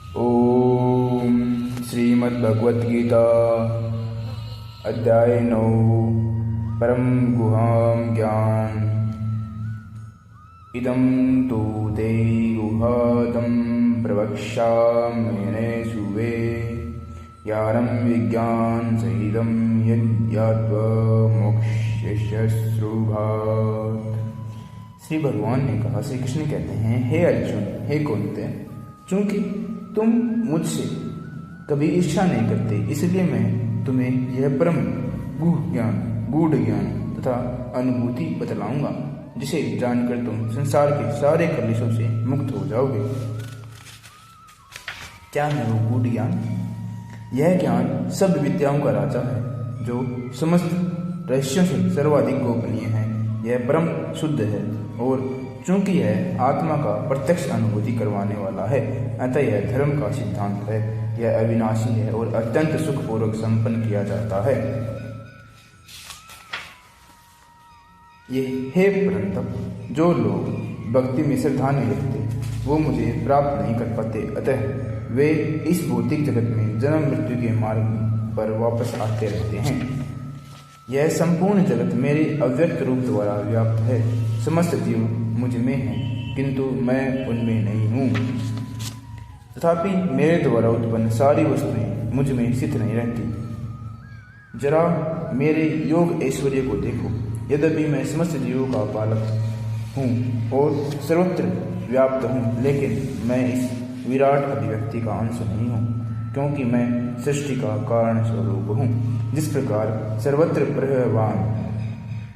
ओम श्रीमद्भगवद्गीता अध्याय 9 परम गुहां ज्ञान। इदं तु ते गुहादं प्रवक्ष्याम्यने सुवे यारं विज्ञान सहितं यज्ञात्वा मोक्ष्यश्रुभात्। श्री भगवान ने कहा, श्री कृष्ण कहते हैं, हे अर्जुन, हे कौन्तेय, चूंकि तुम मुझसे कभी इच्छा नहीं करते, इसलिए मैं तुम्हें यह परम गूढ़ ज्ञान तथा अनुभूति बतलाऊंगा, जिसे जानकर तुम संसार के सारे कलेशों से मुक्त हो जाओगे। क्या है वो गूढ़ ज्ञान? यह ज्ञान सब विद्याओं का राजा है, जो समस्त रहस्यों से सर्वाधिक गोपनीय है। यह परम शुद्ध है और चूंकि यह आत्मा का प्रत्यक्ष अनुभूति करवाने वाला है, अतः यह धर्म का सिद्धांत है। यह अविनाशी है और अत्यंत सुखपूर्वक संपन्न किया जाता है। ये हे परंतप, जो लोग भक्ति में श्रद्धा नहीं रखते, वो मुझे प्राप्त नहीं कर पाते, अतः वे इस भौतिक जगत में जन्म मृत्यु के मार्ग पर वापस आते रहते हैं। यह संपूर्ण जगत मेरे अव्यक्त रूप द्वारा व्याप्त है। समस्त जीव मुझ में हैं, किंतु मैं उनमें नहीं हूँ। तथापि मेरे द्वारा उत्पन्न सारी वस्तुएं मुझ में स्थित नहीं रहती। जरा मेरे योग ऐश्वर्य को देखो। यद्यपि मैं समस्त जीवों का पालक हूँ और सर्वत्र व्याप्त हूँ, लेकिन मैं इस विराट अभिव्यक्ति का अंश नहीं हूँ, क्योंकि मैं सृष्टि का कारण स्वरूप हूँ। जिस प्रकार सर्वत्र प्रवाहमान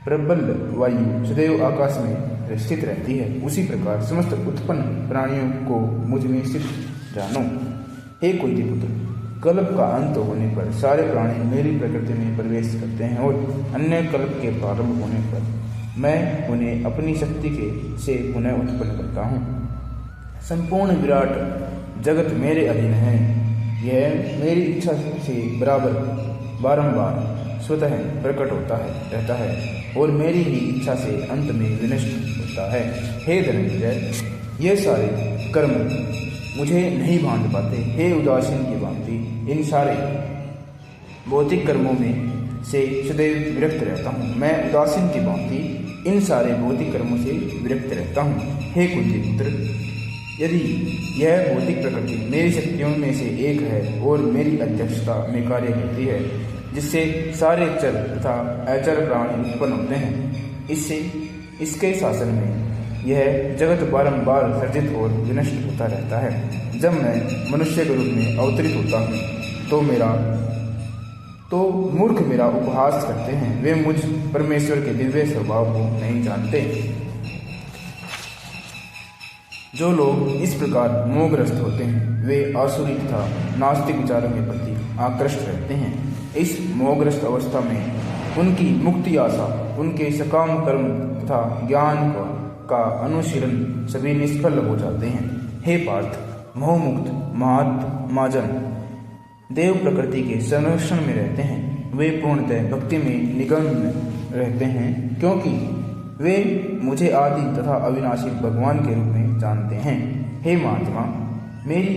प्रबल वायु सदैव आकाश में स्थित रहती है, उसी प्रकार समस्त उत्पन्न प्राणियों को मुझ में स्थित जानो। हे कुंती पुत्र, कल्प का अंत होने पर सारे प्राणी मेरी प्रकृति में प्रवेश करते हैं और अन्य कल्प के प्रारंभ होने पर मैं उन्हें अपनी शक्ति से पुनः उत्पन्न करता हूँ। संपूर्ण विराट जगत मेरे अधीन है। यह मेरी इच्छा से बारंबार स्वतः प्रकट रहता है और मेरी ही इच्छा से अंत में विनष्ट होता है। हे धनंजय, ये सारे कर्म मुझे नहीं बांध पाते। हे उदासीन की भांति इन सारे भौतिक कर्मों में से सदैव विरक्त रहता हूँ। मैं उदासीन की भांति इन सारे भौतिक कर्मों से विरक्त रहता हूँ। हे कुंती पुत्र, यदि यह भौतिक प्रकृति मेरी शक्तियों में से एक है और मेरी अध्यक्षता में कार्य करती है, जिससे सारे चर तथा अचर प्राणी उत्पन्न होते हैं, इसके शासन में यह जगत बारंबार सर्जित और विनष्ट होता रहता है। जब मैं मनुष्य के रूप में अवतरित होता हूँ तो मूर्ख मेरा उपहास करते हैं। वे मुझ परमेश्वर के दिव्य स्वभाव को नहीं जानते। जो लोग इस प्रकार मोहग्रस्त होते हैं, वे आसुरी तथा नास्तिक विचारों के प्रति आकृष्ट रहते हैं। इस मोहग्रस्त अवस्था में उनकी मुक्ति आशा, उनके सकाम कर्म तथा ज्ञान का अनुशीलन सभी निष्फल हो जाते हैं। हे पार्थ, मोहमुक्त महात्माजन देव प्रकृति के संरक्षण में रहते हैं। वे पूर्णतः भक्ति में निमग्न रहते हैं, क्योंकि वे मुझे आदि तथा अविनाशी भगवान के रूप में जानते हैं। हे महात्मा, मेरी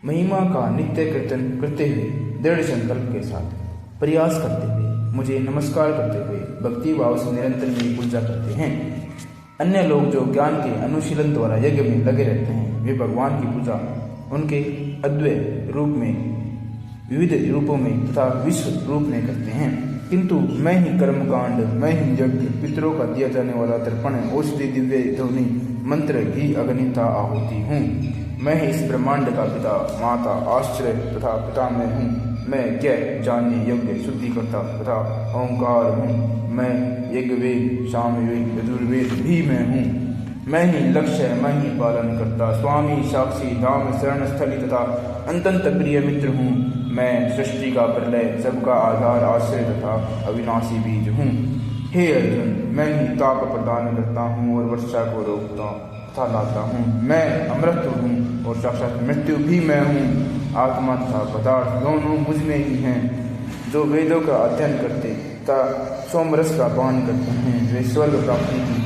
महिमा का नित्य कीर्तन करते हुए दृढ़ संकल्प के साथ प्रयास करते हुए मुझे नमस्कार करते हुए भक्ति भाव से निरंतर मेरी पूजा करते हैं। अन्य लोग जो ज्ञान के अनुशीलन द्वारा यज्ञ में लगे रहते हैं, वे भगवान की पूजा उनके अद्वैत रूप में, विविध रूपों में तथा विश्व रूप में करते हैं। किंतु मैं ही कर्मकांड, मैं ही यज्ञ, पितरों का दिया जाने वाला तर्पण, औषधि, दिव्य ध्वनि, मंत्र, घी, अग्नि तथा आहुति हूँ। मैं ही इस ब्रह्मांड का पिता, माता, आश्रय तथा पितामह हूँ। मैं ज्ञ, जानने योग्य, शुद्धिकर्ता तथा ओंकार हूँ। मैं यज्ञवेद, सामवेद, यजुर्वेद भी मैं हूँ। मैं ही लक्ष्य, मैं ही पालन करता, स्वामी, साक्षी, धाम, शरण स्थली तथा अत्यंत प्रिय मित्र हूँ। मैं सृष्टि का प्रलय, सबका आधार, आश्रय तथा अविनाशी बीज हूँ। हे अर्जुन, मैं ही ताप प्रदान करता हूँ और वर्षा को रोकता तथा लाता हूँ। मैं अमृत हूँ और साक्षात मृत्यु भी मैं हूँ। आत्मा तथा पदार्थ दोनों मुझ में ही हैं। जो वेदों का अध्ययन करते तथा सोमरस का पान करते हैं, वे स्वर्ग प्राप्ति की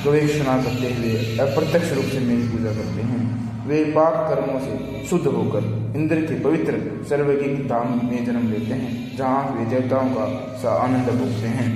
गवेषणा करते हुए अप्रत्यक्ष रूप से मेरी पूजा करते हैं। वे पाप कर्मों से शुद्ध होकर इंद्र के पवित्र सर्वगिक धाम में जन्म लेते हैं, जहाँ वे देवताओं का सा आनंद भोगते हैं।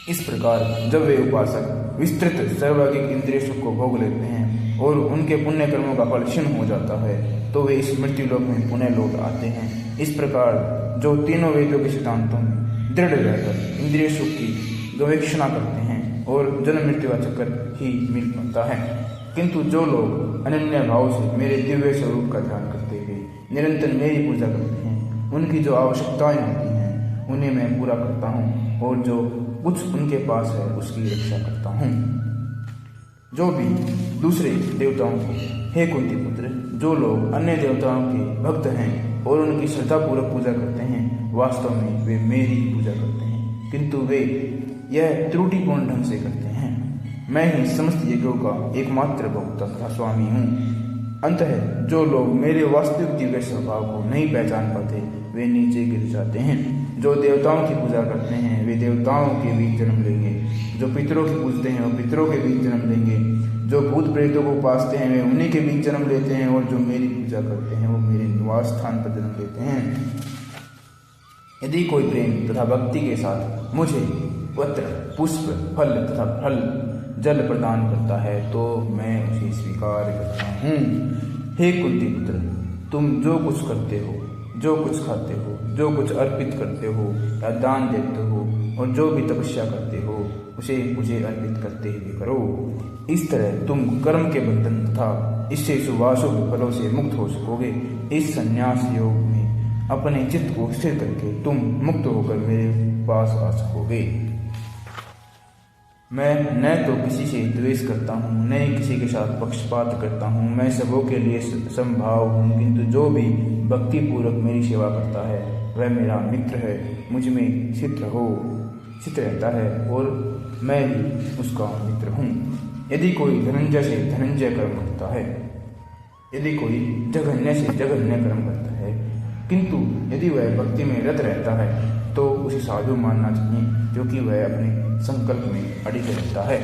इस प्रकार जब वे उपासक विस्तृत सर्वगिक इंद्रिय सुख को भोग लेते हैं और उनके पुण्य कर्मों का फल क्षीण हो जाता है, तो वे इस मृत्यु लोक में पुनः लौट आते हैं। इस प्रकार जो तीनों वेदों के सिद्धांतों में दृढ़ रहकर इंद्रिय सुख की गवेषणा करते हैं और जन्म मृत्यु का चक्कर ही मिल पाता है। किंतु जो लोग अनन्य भाव से मेरे दिव्य स्वरूप का ध्यान करते हुए निरंतर मेरी पूजा करते हैं, उनकी जो आवश्यकताएं होती हैं उन्हें मैं पूरा करता हूँ और जो कुछ उनके पास है उसकी रक्षा करता हूँ। जो भी दूसरे देवताओं को, हे कुंती पुत्र, जो लोग अन्य देवताओं के भक्त हैं और उनकी श्रद्धापूर्वक पूजा करते हैं, वास्तव में वे मेरी ही पूजा करते हैं, किंतु वे यह त्रुटिपूर्ण ढंग से करते हैं। मैं ही समस्त यज्ञों का एकमात्र भोक्ता तथा स्वामी हूँ। अंततः जो लोग मेरे वास्तविक दिव्य स्वभाव को नहीं पहचान पाते, वे नीचे गिर जाते हैं। जो देवताओं की पूजा करते हैं वे देवताओं के बीच जन्म लेंगे, जो पितरों की पूजते हैं वो पितरों के बीच जन्म लेंगे, जो भूत प्रेतों को उपासते हैं वे उन्हीं के बीच जन्म लेते हैं, और जो मेरी पूजा करते हैं वो मेरे निवास स्थान पर जन्म लेते हैं। यदि कोई प्रेम तथा भक्ति के साथ मुझे पत्र, पुष्प, फल तथा फल जल प्रदान करता है तो मैं उसे स्वीकार करता हूँ। हे कुंती पुत्र, तुम जो कुछ करते हो, जो कुछ खाते हो, जो कुछ अर्पित करते हो या दान देते हो और जो भी तपस्या करते हो, उसे मुझे अर्पित करते हुए करो। इस तरह तुम कर्म के बंधन तथा इससे शुभाशुभ फलों से मुक्त हो सकोगे। इस संन्यास योग में अपने चित्त को स्थिर करके तुम मुक्त होकर मेरे पास आ सकोगे। मैं न तो किसी से द्वेष करता हूँ, न ही किसी के साथ पक्षपात करता हूँ। मैं सबों के लिए समभाव हूँ, किंतु जो भी भक्ति पूर्वक मेरी सेवा करता है वह मेरा मित्र है, मुझ में स्थित रहता है और मैं भी उसका मित्र हूँ। यदि कोई धनंजय से धनंजय कर्म करता है, यदि कोई जघन्य से जघन्य कर्म करता है, किंतु यदि वह भक्ति में रत रहता है तो उसे साधु मानना चाहिए, क्योंकि वह अपने संकल्प में अडिग रहता है।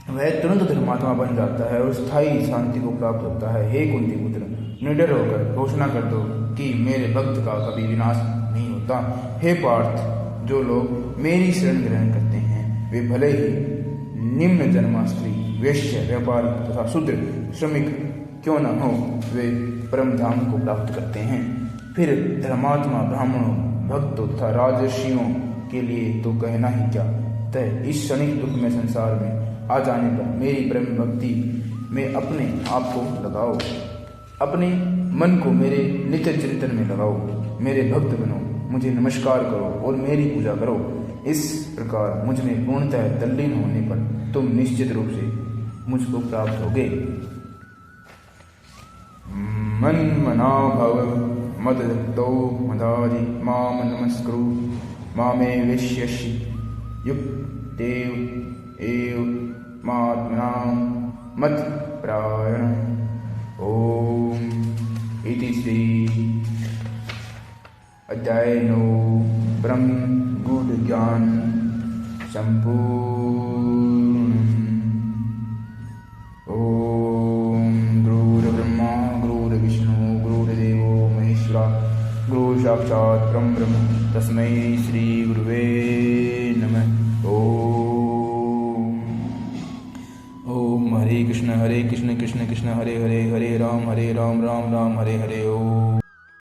वह तुरंत धर्मात्मा बन जाता है और स्थायी शांति को प्राप्त होता है। हे कुंती पुत्र, निडर होकर घोषणा कर दो कि मेरे भक्त का कभी विनाश नहीं होता। हे पार्थ, जो लोग मेरी शरण ग्रहण करते हैं वे भले ही निम्न जन्मा स्त्री, वैश्य, व्यापारी तथा शूद्र श्रमिक क्यों न हो, वे परम धाम को प्राप्त करते हैं। फिर धर्मात्मा ब्राह्मणों, भक्तों तथा राजर्षियों के लिए तो कहना ही क्या। तय इस क्षणिक दुख में संसार में आ जाने पर मेरी ब्रह्म भक्ति में अपने आप को लगाओ, अपने मन को मेरे नित्य चिंतन में लगाओ, मेरे भक्त बनो, मुझे नमस्कार करो और मेरी पूजा करो। इस प्रकार मुझ में पूर्णतः तल्लीन होने पर तुम निश्चित रूप से मुझको प्राप्त होगे। मन्मना भव मददत्तो मदारि माम नमस्कुरु मामे विश्यसि युक्तेव एव मात्मनां मत्परायण। ओम इति श्री अध्याय 9 ब्रह्म गूढ़ ज्ञान संपूर्ण। ओम गुरुर्ब्रह्मा गुरुर्विष्णु गुरुर्देवो महेश्वरा गुरु साक्षात् परं ब्रह्म तस्मै श्री गुरुवे नमः। ओम हरे कृष्ण कृष्ण कृष्ण हरे हरे, हरे राम राम राम हरे हरे। ओम।